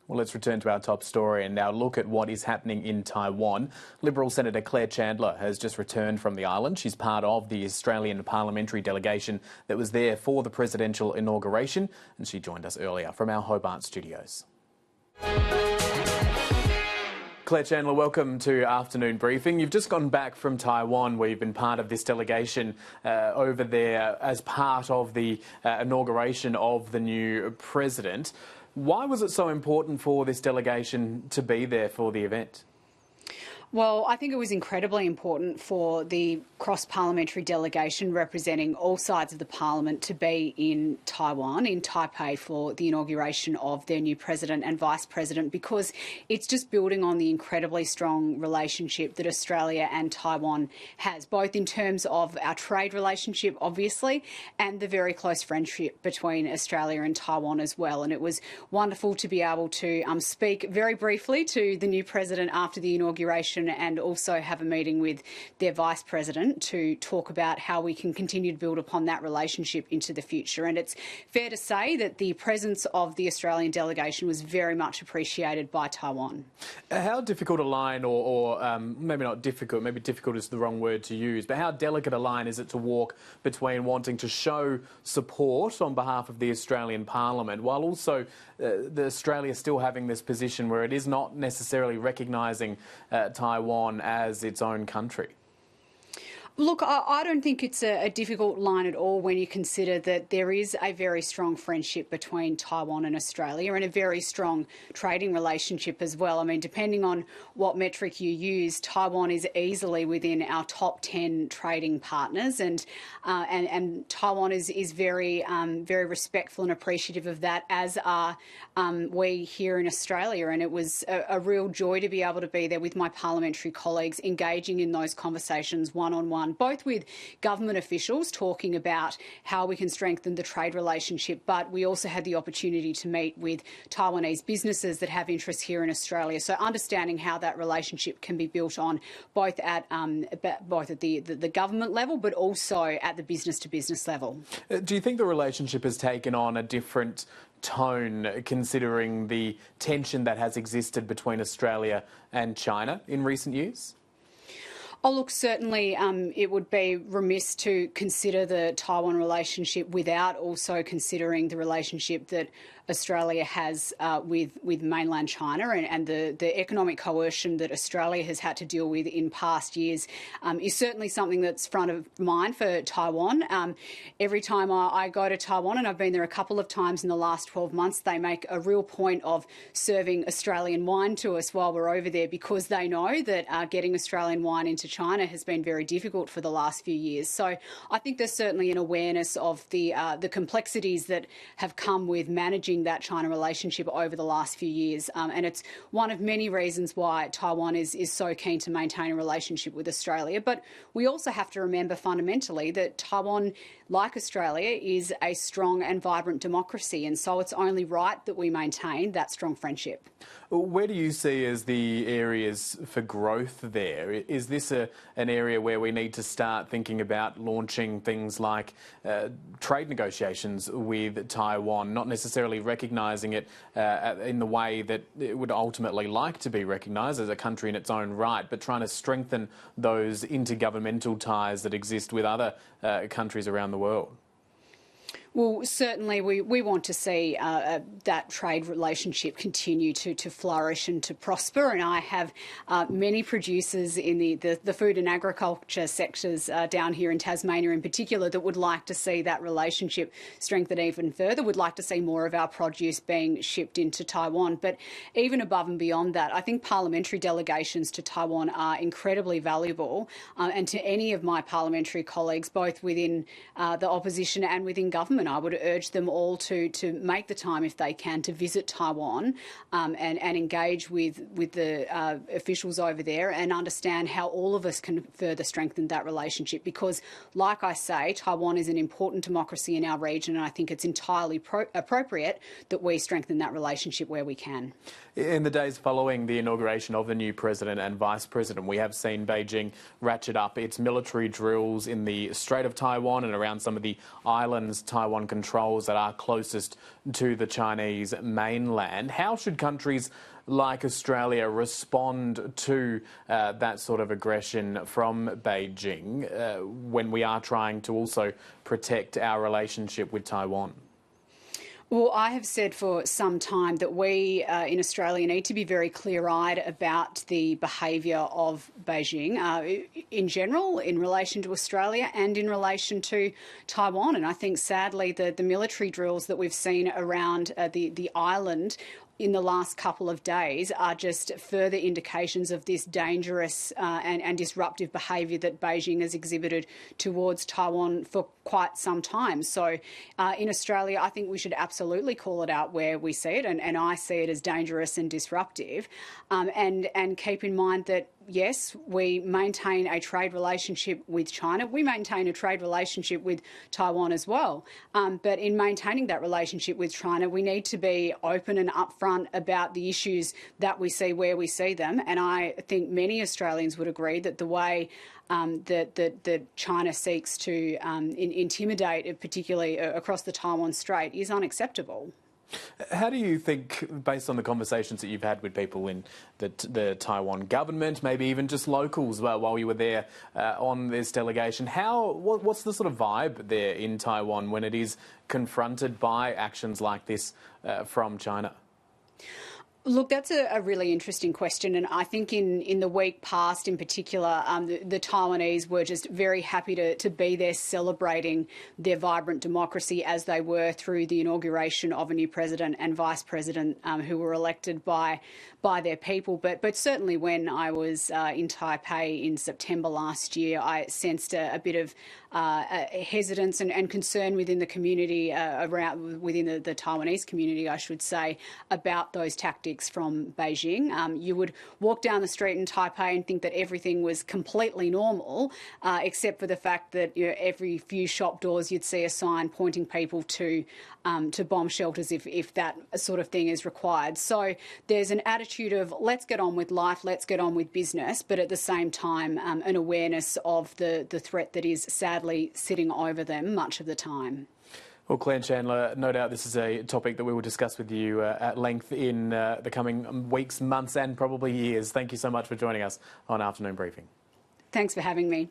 Well, let's return to our top story and now look at what is happening in Taiwan. Liberal Senator Chandler has just returned from the island. She's part of the Australian Parliamentary delegation that was there for the presidential inauguration, and she joined us earlier from our Hobart studios. Chandler, welcome to Afternoon Briefing. You've just gone back from Taiwan, where you've been part of this delegation over there as part of the inauguration of the new president. Why was it so important for this delegation to be there for the event? Well, I think it was incredibly important for the cross-parliamentary delegation representing all sides of the parliament to be in Taiwan, in Taipei, for the inauguration of their new president and vice president, because it's just building on the incredibly strong relationship that Australia and Taiwan has, both in terms of our trade relationship, obviously, and the very close friendship between Australia and Taiwan as well. And it was wonderful to be able to speak very briefly to the new president after the inauguration and also have a meeting with their vice president to talk about how we can continue to build upon that relationship into the future. And it's fair to say that the presence of the Australian delegation was very much appreciated by Taiwan. How difficult a line, or maybe not difficult, maybe difficult is the wrong word to use, but how delicate a line is it to walk between wanting to show support on behalf of the Australian Parliament while also Australia still having this position where it is not necessarily recognising Taiwan as its own country? Look, I don't think it's a difficult line at all when you consider that there is a very strong friendship between Taiwan and Australia and a very strong trading relationship as well. I mean, depending on what metric you use, Taiwan is easily within our top 10 trading partners, and Taiwan is very respectful and appreciative of that, as are we here in Australia. And it was a real joy to be able to be there with my parliamentary colleagues, engaging in those conversations one-on-one, both with government officials talking about how we can strengthen the trade relationship, but we also had the opportunity to meet with Taiwanese businesses that have interests here in Australia. So understanding how that relationship can be built on both at the government level, but also at the business-to-business level. Do you think the relationship has taken on a different tone considering the tension that has existed between Australia and China in recent years? Oh, look, certainly it would be remiss to consider the Taiwan relationship without also considering the relationship that Australia has with mainland China, and the economic coercion that Australia has had to deal with in past years is certainly something that's front of mind for Taiwan. Every time I go to Taiwan, and I've been there a couple of times in the last 12 months, they make a real point of serving Australian wine to us while we're over there, because they know that getting Australian wine into China has been very difficult for the last few years. So I think there's certainly an awareness of the complexities that have come with managing that China relationship over the last few years. And it's one of many reasons why Taiwan is so keen to maintain a relationship with Australia. But we also have to remember fundamentally that Taiwan, like Australia, is a strong and vibrant democracy. And so it's only right that we maintain that strong friendship. Where do you see as the areas for growth there? Is this an area where we need to start thinking about launching things like trade negotiations with Taiwan, not necessarily recognising it in the way that it would ultimately like to be recognised as a country in its own right, but trying to strengthen those intergovernmental ties that exist with other countries around the world? Well, certainly we want to see that trade relationship continue to flourish and to prosper. And I have many producers in the food and agriculture sectors down here in Tasmania in particular that would like to see that relationship strengthen even further, would like to see more of our produce being shipped into Taiwan. But even above and beyond that, I think parliamentary delegations to Taiwan are incredibly valuable. And to any of my parliamentary colleagues, both within the opposition and within government, I would urge them all to make the time, if they can, to visit Taiwan and engage with the officials over there and understand how all of us can further strengthen that relationship. Because, like I say, Taiwan is an important democracy in our region, and I think it's entirely appropriate that we strengthen that relationship where we can. In the days following the inauguration of the new president and vice president, we have seen Beijing ratchet up its military drills in the Strait of Taiwan and around some of the islands Taiwan Taiwan controls that are closest to the Chinese mainland. How should countries like Australia respond to that sort of aggression from Beijing when we are trying to also protect our relationship with Taiwan? Well, I have said for some time that we in Australia need to be very clear-eyed about the behaviour of Beijing in general, in relation to Australia and in relation to Taiwan. And I think, sadly, the military drills that we've seen around the island in the last couple of days are just further indications of this dangerous and disruptive behaviour that Beijing has exhibited towards Taiwan for quite some time. So in Australia, I think we should absolutely call it out where we see it, and I see it as dangerous and disruptive, and keep in mind that yes, we maintain a trade relationship with China. We maintain a trade relationship with Taiwan as well. But in maintaining that relationship with China, we need to be open and upfront about the issues that we see where we see them. And I think many Australians would agree that the way that China seeks to intimidate, particularly across the Taiwan Strait, is unacceptable. How do you think, based on the conversations that you've had with people in the Taiwan government, maybe even just locals while you were there on this delegation, what's the sort of vibe there in Taiwan when it is confronted by actions like this from China? Look, that's a really interesting question, and I think in the week past in particular, the Taiwanese were just very happy to be there celebrating their vibrant democracy as they were through the inauguration of a new president and vice president who were elected by their people. But certainly when I was in Taipei in September last year, I sensed a bit of hesitance and concern within the community, within the Taiwanese community, I should say, about those tactics from Beijing. You would walk down the street in Taipei and think that everything was completely normal, except for the fact that every few shop doors you'd see a sign pointing people to bomb shelters if that sort of thing is required. So there's an attitude of let's get on with life, let's get on with business, but at the same time an awareness of the threat that is sadly sitting over them much of the time. Well, Claire and Chandler, no doubt this is a topic that we will discuss with you at length in the coming weeks, months and probably years. Thank you so much for joining us on Afternoon Briefing. Thanks for having me.